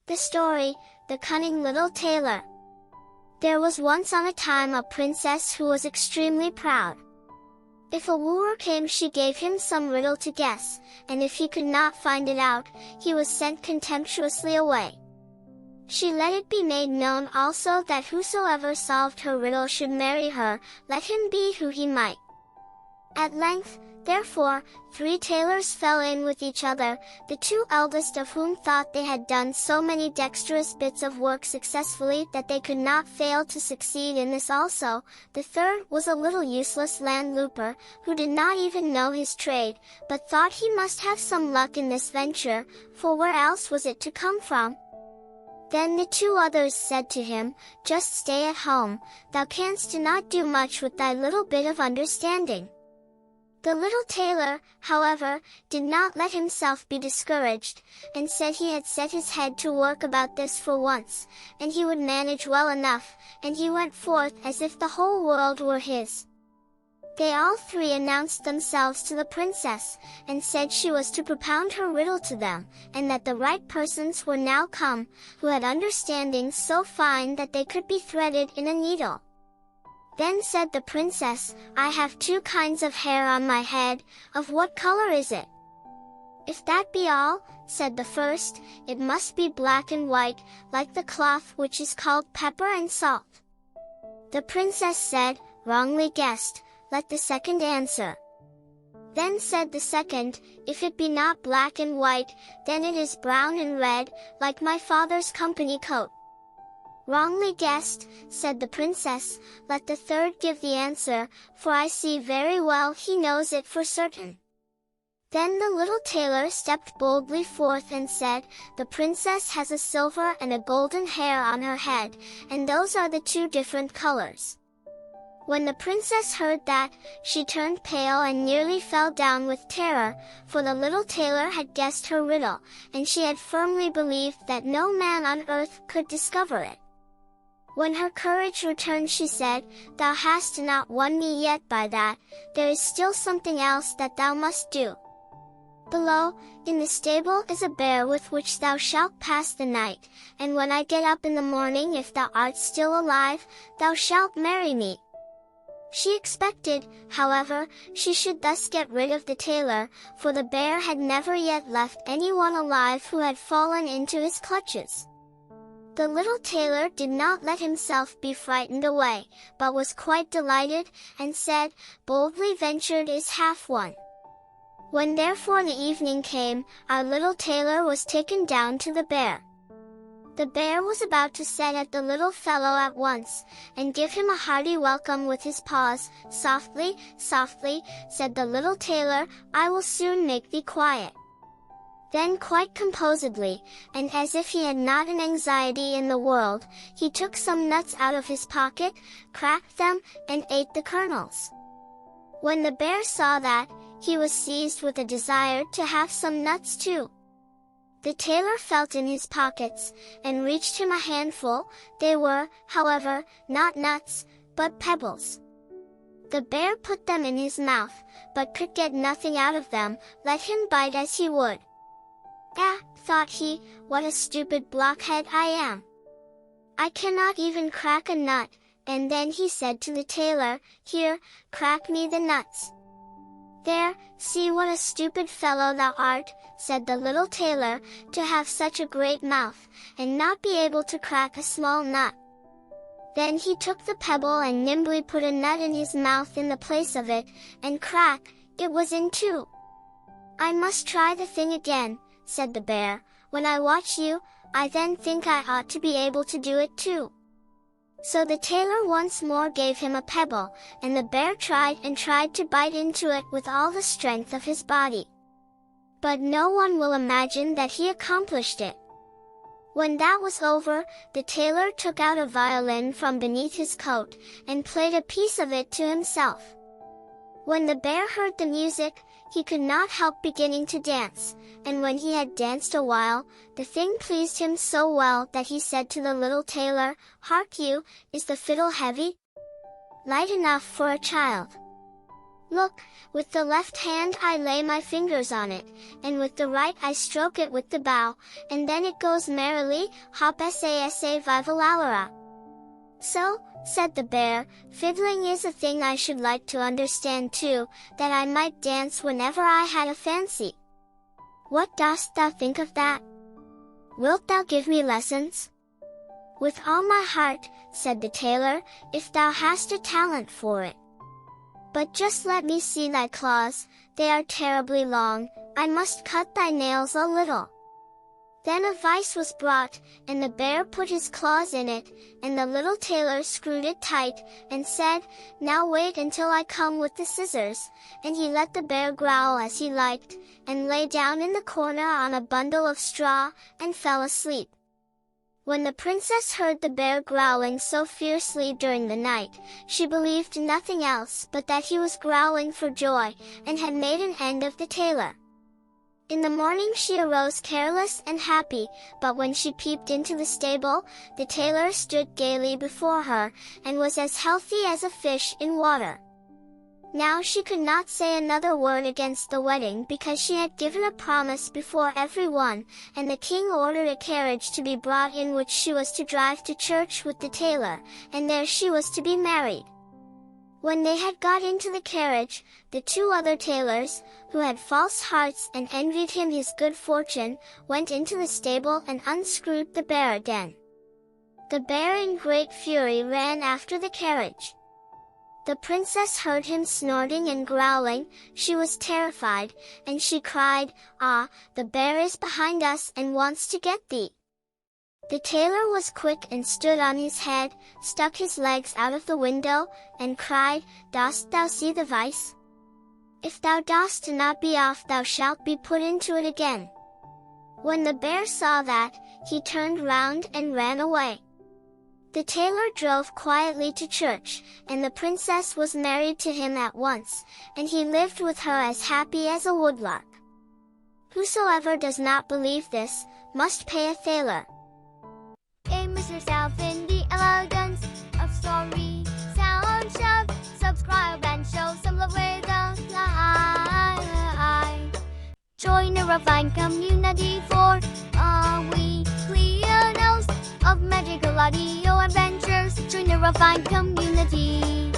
The story, The Cunning Little Tailor. There was once on a time a princess who was extremely proud. If a wooer came, she gave him some riddle to guess, and if he could not find it out, he was sent contemptuously away. She let it be made known also that whosoever solved her riddle should marry her, let him be who he might. At length, therefore, 3 tailors fell in with each other, the 2 eldest of whom thought they had done so many dexterous bits of work successfully that they could not fail to succeed in this also. The third was a little useless landlooper, who did not even know his trade, but thought he must have some luck in this venture, for where else was it to come from? Then the 2 others said to him, "Just stay at home, thou canst not do much with thy little bit of understanding." The little tailor, however, did not let himself be discouraged, and said he had set his head to work about this for once, and he would manage well enough, and he went forth as if the whole world were his. They all 3 announced themselves to the princess, and said she was to propound her riddle to them, and that the right persons were now come, who had understandings so fine that they could be threaded in a needle. Then said the princess, "I have 2 kinds of hair on my head, of what color is it?" "If that be all," said the first, "it must be black and white, like the cloth which is called pepper and salt." The princess said, "Wrongly guessed, let the second answer." Then said the second, "If it be not black and white, then it is brown and red, like my father's company coat." "Wrongly guessed," said the princess, "let the third give the answer, for I see very well he knows it for certain." Then the little tailor stepped boldly forth and said, "The princess has a silver and a golden hair on her head, and those are the 2 different colors." When the princess heard that, she turned pale and nearly fell down with terror, for the little tailor had guessed her riddle, and she had firmly believed that no man on earth could discover it. When her courage returned, she said, "Thou hast not won me yet by that, there is still something else that thou must do. Below, in the stable is a bear with which thou shalt pass the night, and when I get up in the morning, if thou art still alive, thou shalt marry me." She expected, however, she should thus get rid of the tailor, for the bear had never yet left anyone alive who had fallen into his clutches. The little tailor did not let himself be frightened away, but was quite delighted, and said, "Boldly ventured is half won." When therefore the evening came, our little tailor was taken down to the bear. The bear was about to set at the little fellow at once, and give him a hearty welcome with his paws. "Softly, softly," said the little tailor, "I will soon make thee quiet." Then quite composedly, and as if he had not an anxiety in the world, he took some nuts out of his pocket, cracked them, and ate the kernels. When the bear saw that, he was seized with a desire to have some nuts too. The tailor felt in his pockets, and reached him a handful. They were, however, not nuts, but pebbles. The bear put them in his mouth, but could get nothing out of them, let him bite as he would. "Ah," thought he, "what a stupid blockhead I am! I cannot even crack a nut," and then he said to the tailor, "Here, crack me the nuts." "There, see what a stupid fellow thou art," said the little tailor, "to have such a great mouth, and not be able to crack a small nut." Then he took the pebble and nimbly put a nut in his mouth in the place of it, and crack, it was in 2. "I must try the thing again," said the bear. "When I watch you, I then think I ought to be able to do it too." So the tailor once more gave him a pebble, and the bear tried and tried to bite into it with all the strength of his body. But no one will imagine that he accomplished it. When that was over, the tailor took out a violin from beneath his coat, and played a piece of it to himself. When the bear heard the music, he could not help beginning to dance, and when he had danced a while, the thing pleased him so well that he said to the little tailor, "Hark you, is the fiddle heavy? Light enough for a child." Look, with the left hand I lay my fingers on it, and with the right I stroke it with the bow, and then it goes merrily, hop sa vivalalera. So, said the bear, fiddling is a thing I should like to understand too, that I might dance whenever I had a fancy. What dost thou think of that? Wilt thou give me lessons? With all my heart, said the tailor, if thou hast a talent for it. But just let me see thy claws, they are terribly long, I must cut thy nails a little. Then a vice was brought, and the bear put his claws in it, and the little tailor screwed it tight, and said, Now wait until I come with the scissors, and he let the bear growl as he liked, and lay down in the corner on a bundle of straw, and fell asleep. When the princess heard the bear growling so fiercely during the night, she believed nothing else but that he was growling for joy, and had made an end of the tailor. In the morning she arose careless and happy, but when she peeped into the stable, the tailor stood gaily before her, and was as healthy as a fish in water. Now she could not say another word against the wedding because she had given a promise before everyone, and the king ordered a carriage to be brought in which she was to drive to church with the tailor, and there she was to be married. When they had got into the carriage, the two other tailors, who had false hearts and envied him his good fortune, went into the stable and unscrewed the bear again. The bear in great fury ran after the carriage. The princess heard him snorting and growling, she was terrified, and she cried, Ah, the bear is behind us and wants to get thee. The tailor was quick and stood on his head, stuck his legs out of the window, and cried, Dost thou see the vice? If thou dost not be off thou shalt be put into it again. When the bear saw that, he turned round and ran away. The tailor drove quietly to church, and the princess was married to him at once, and he lived with her as happy as a woodlark. Whosoever does not believe this, must pay a thaler. Immerse yourself in the elegance of StorySoundsHub. Subscribe and show some love with us. Join a refined community for a weekly dose of magical audio adventures. Join a refined community.